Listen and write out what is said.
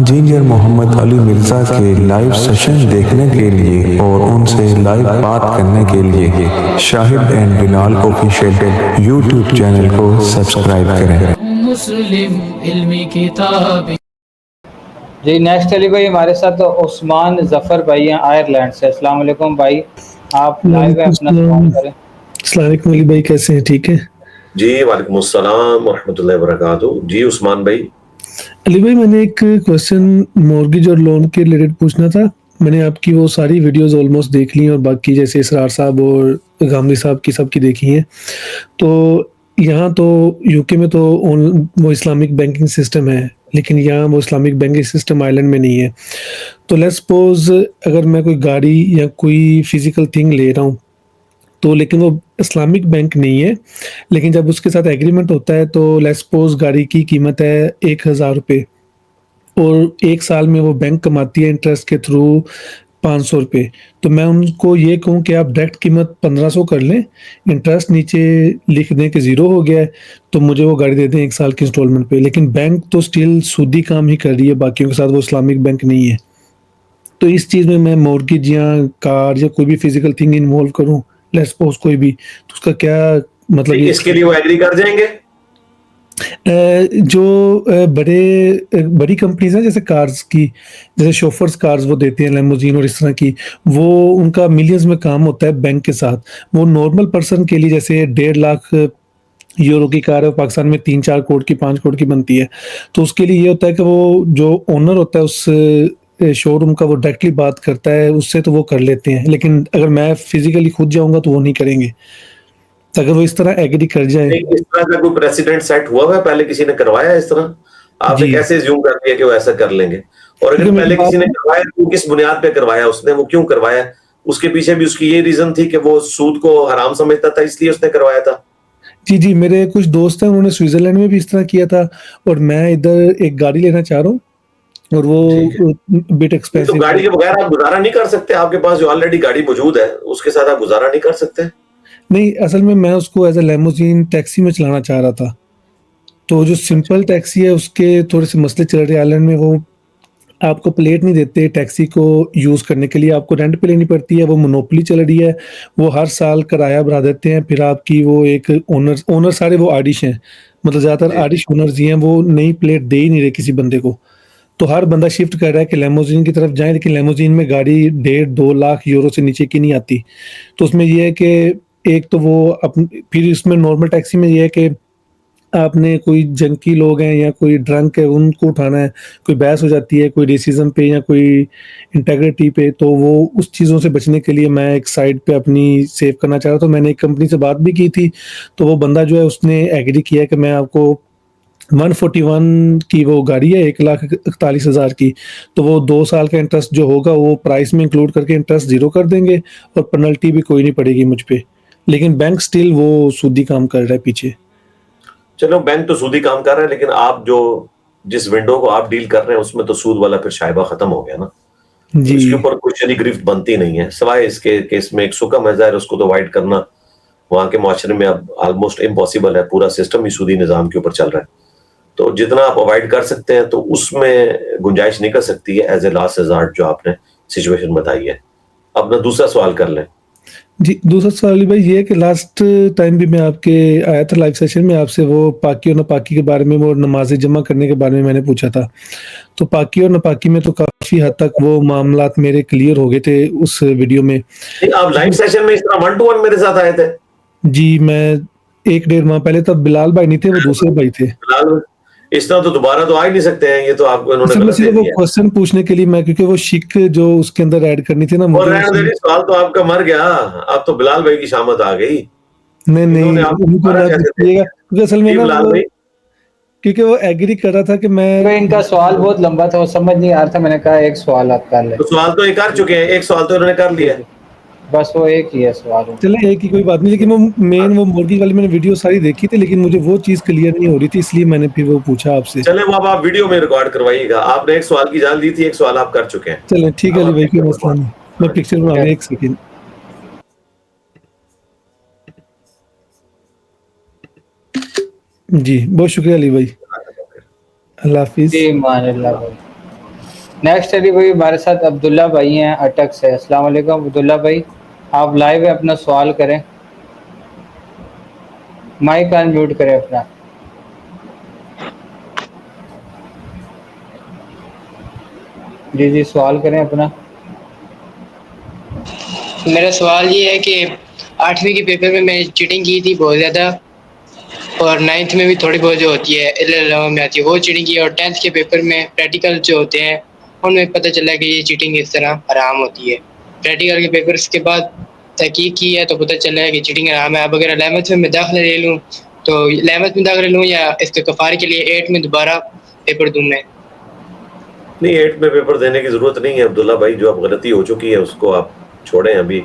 Engineer Mohammad Ali Mirza के live session देखने के लिए और उनसे लाइव बात करने के लिए Shahid and Bilal official YouTube channel को सब्सक्राइब करें। मुस्लिम इल्मी किताब। जी नेक्स्ट अली भाई हमारे साथ तो उस्मान जफर भाई हैं आयरलैंड से। अस्सलाम वालेकुम भाई, आप लाइव है, अपना सवाल करें। अस्सलाम वालेकुम अली भाई, कैसे हैं? ठीक है जी, वालेकुम अस्सलाम रहमतुल्लाहि व बरकातुहू। जी उस्मान भाई। अली भाई, मैंने एक क्वेश्चन मॉर्गेज और लोन के रिलेटेड पूछना था। मैंने आपकी वो सारी वीडियोस ऑलमोस्ट देख ली और बाकी जैसे इसरार साहब और गामदी साहब की सबकी देखी हैं। तो यहाँ तो यूके में तो वो इस्लामिक बैंकिंग सिस्टम है, लेकिन यहाँ वो इस्लामिक बैंकिंग सिस्टम आयरलैंड में नहीं है। तो लेट्स सपोज अगर मैं कोई गाड़ी या कोई फिजिकल थिंग ले रहा हूँ, तो लेकिन वो इस्लामिक बैंक नहीं है, लेकिन जब उसके साथ एग्रीमेंट होता है तो लेट्स सपोज गाड़ी की कीमत है 1000 रुपये और 1 साल में वो बैंक कमाती है इंटरेस्ट के थ्रू 500 रुपये। तो मैं उनको ये कहूँ कि आप डायरेक्ट कीमत 1500 कर लें, इंटरेस्ट नीचे लिख दें कि ज़ीरो हो गया है, तो मुझे वो गाड़ी दे दें 1 साल की इंस्टॉलमेंट पे। लेकिन बैंक तो स्टिल सूदी काम ही कर रही है बाकियों के साथ, वो इस्लामिक बैंक नहीं है। तो इस चीज़ में मैं मॉर्गेज या कार या कोई भी फिजिकल थिंग इन्वॉल्व करूँ, लेट्स सपोज कोई भी, तो उसका क्या मतलब ये इसके लिए वो एग्री कर जाएंगे? बड़ी कंपनीज हैं जैसे कार्स की, जैसे शोफर्स कार्स वो देती हैं, लेमोजीन और इस तरह की, वो उनका मिलियंस में काम होता है बैंक के साथ। वो नॉर्मल पर्सन के लिए जैसे 1.5 लाख यूरो की कार है, पाकिस्तान में 3-4 करोड़ की 5 करोड़ की बनती है। तो उसके लिए ये होता है कि वो जो ओनर होता है उस शोरूम का, वो डायरेक्टली बात करता है उससे, तो वो कर लेते हैं। लेकिन अगर मैं फिजिकली खुद जाऊंगा तो वो नहीं करेंगे। तो अगर वो इस तरह एग्री कर जाए। इस तरह का कोई प्रेसिडेंट सेट हुआ है? पहले किसी ने करवाया इस तरह? आपने कैसे ज्यूम कर दिया कि वो ऐसा कर लेंगे? और अगर पहले किसी ने करवाया तो किस बुनियाद पे करवाया उसने, वो क्यों करवाया? उसके पीछे भी उसकी ये रीजन थी कि वो सूद को हराम समझता था, इसलिए उसने करवाया था? जी, मेरे कुछ दोस्त हैं, उन्होंने स्विट्जरलैंड में भी इस तरह किया था। और मैं इधर एक गाड़ी लेना चाह रहा हूँ और वो बिट एक्सपेंसिव। तो गाड़ी के बगैर आप गुजारा नहीं कर सकते? आपके पास जो ऑलरेडी गाड़ी मौजूद है उसके साथ आप गुजारा नहीं कर सकते? नहीं, असल में मैं उसको एज ए लेमोजीन टैक्सी में चलाना चाह रहा था। तो जो सिंपल टैक्सी है उसके थोड़े से मसले चल रहे हैं आयरलैंड में। वो आपको प्लेट नहीं देते टैक्सी को यूज़ करने के लिए, आपको रेंट पे लेनी पड़ती है। वो मोनोपोली चल रही है, वो हर साल किराया बढ़ा देते हैं। फिर आपकी वो एक ओनर सारे वो आडिश हैं, मतलब ज़्यादातर आडिश ओनर्स ही हैं। वो नई प्लेट दे ही नहीं रहे किसी बंदे को। तो हर बंदा शिफ्ट कर रहा है कि लेमोजीन की तरफ जाएँ, लेकिन लेमोजीन में गाड़ी 1.5-2 लाख यूरो से नीचे की नहीं आती। तो उसमें ये है कि एक तो वो फिर इसमें नॉर्मल टैक्सी में ये है कि आपने कोई जंकी लोग हैं या कोई ड्रंक है उनको उठाना है, कोई बहस हो जाती है कोई रेसिज्म पे या कोई इंटेग्रिटी पे, तो वो उस चीज़ों से बचने के लिए मैं एक साइड पे अपनी सेव करना चाह रहा था। तो मैंने एक कंपनी से बात भी की थी, तो वो बंदा जो है उसने एग्री किया कि मैं आपको 141 की वो गाड़ी है 1,41,000 की, तो वो 2 साल का इंटरेस्ट जो होगा वो प्राइस में इंक्लूड करके इंटरेस्ट ज़ीरो कर देंगे और पेनल्टी भी कोई नहीं पड़ेगी मुझ पे। लेकिन बैंक स्टिल वो सूदी काम कर रहा है पीछे। चलो, बैंक तो सूदी काम कर रहा है, लेकिन आप जो जिस विंडो को आप डील कर रहे हैं उसमें तो सूद वाला फिर शायबा खत्म हो गया ना। तो इसके ऊपर कोई शरी गिरफ्त बनती नहीं है, सिवाय इसके केस में एक सुकम है ज़ाहिर, उसको तो अवॉइड करना वहां के माशरे में अब ऑलमोस्ट इम्पॉसिबल है। पूरा सिस्टम ही सूदी निजाम के ऊपर चल रहा है, तो जितना आप अवॉइड कर सकते हैं तो उसमें गुंजाइश निकल सकती है एज ए लास्ट रिजॉर्ट जो आपने सिचुएशन बताई है। अपना दूसरा सवाल कर लें। जी, दूसरा सवाल भाई ये है कि लास्ट टाइम भी मैं आपके आया था लाइव सेशन में, आपसे वो पाकी और नापाकी के बारे में, वो नमाज़ें जमा करने के बारे में मैंने पूछा था। तो पाकी और नापाकी में तो काफ़ी हद तक वो मामलात मेरे क्लियर हो गए थे उस वीडियो में। आप लाइव सेशन में इस तरह 1 to 1 मेरे साथ आए थे? जी, मैं 1-1.5 माह पहले, तब बिलाल भाई नहीं थे, वो दूसरे भाई थे। बिलाल, इस तरह तो दोबारा तो आ ही नहीं सकते हैं, ये तो आपको इन्होंने गलत दे वो दिया। क्वेश्चन पूछने के लिए मैं, क्योंकि वो शिक जो उसके अंदर ऐड करनी थी ना और मुझे। सवाल तो आपका मर गया, अब तो बिलाल भाई की शामत आ गई। नहीं, उनको ना पूछिएगा, क्योंकि असल में ना बिलाल भाई, क्योंकि वो एग्री कर रहा था कि मैं इनका सवाल बहुत लंबा था, वो समझ नहीं आ रहा था। मैंने कहा एक सवाल आप कर ले। तो सवाल तो ये कर चुके हैं, एक सवाल तो इन्होंने कर लिया है। बस वो एक ही है सवाल। चले एक ही, कोई बात नहीं। लेकिन वो मेन वो मुर्गी वाली मैंने वीडियो सारी देखी थी, लेकिन मुझे वो चीज़ क्लियर नहीं हो रही थी, इसलिए मैंने फिर वो पूछा आपसे। चले, वो अब आप वीडियो में रिकॉर्ड करवाइएगा। आपने एक सवाल की जान दी थी, एक सवाल आप कर चुके हैं। चलें ठीक है अली भाई, कोई मसला नहीं। मैं पिक्चर बना रहा, 1 सेकंड। जी, बहुत शुक्रिया अली भाई, अल्लाह हाफिज़। जी मान अल्लाह भाई। नेक्स्ट अली भाई हमारे साथ अब्दुल्ला भाई हैं अटक से। अस्सलाम वालेकुम अब्दुल्ला भाई, आप लाइव है, अपना सवाल करें, माइक अनम्यूट करें अपना। जी जी सवाल करें अपना। मेरा सवाल ये है कि 8वीं के पेपर में मैंने चीटिंग की थी बहुत ज़्यादा, और 9th में भी थोड़ी बहुत जो होती है में आती है वो चीटिंग की, और 10th के पेपर में प्रैक्टिकल जो होते हैं उनमें पता चला कि ये चीटिंग इस तरह हराम होती है। प्रैक्टिकल के पेपर्स के बाद तहकीक की है तो पता चला है कि चीटिंग हराम है। अब अगर 11th में मैं दाखिला ले लूँ तो 11th में दाखिला लूँ या इसके कफारे के लिए 8 में दोबारा पेपर दूँ मैं? नहीं, 8 में पेपर देने की जरूरत नहीं है अब्दुल्ला भाई, जो अब गलती हो चुकी है उसको आप छोड़ें अभी।